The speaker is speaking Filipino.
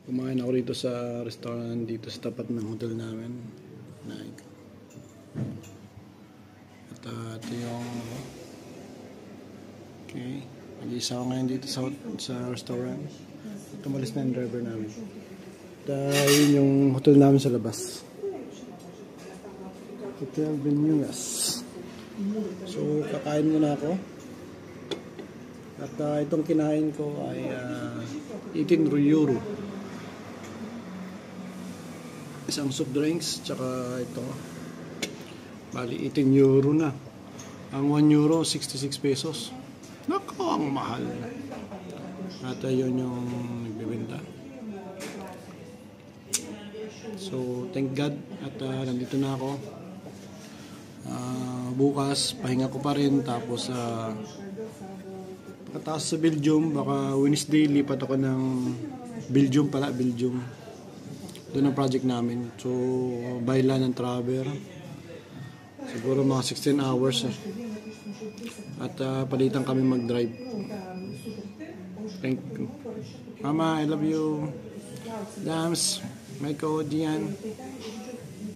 Kumain ako rito sa restaurant dito sa tapat ng hotel namin. At ito yung okay. Mag-isa ako ngayon dito sa restaurant. Tumalis na yung driver namin. At yun yung hotel namin sa labas. Hotel Venuas. So kakain muna ako. At itong kinain ko ay 18 euro. Isang soft drinks, tsaka ito. Bali, 18 euro na. Ang 1 euro, 66 pesos. Nako, ang mahal. At yun yung nagbibenta. So, thank God. At nandito na ako. Bukas, pahinga ko pa rin. Tapos, pagkatapos sa Belgium, baka Wednesday, lipat ako ng Belgium. Doon ang project namin. So, by land and travel. Siguro mga 16 hours. At palitan kami mag-drive. Thank you. Mama, I love you. Dams, Michael, Gian.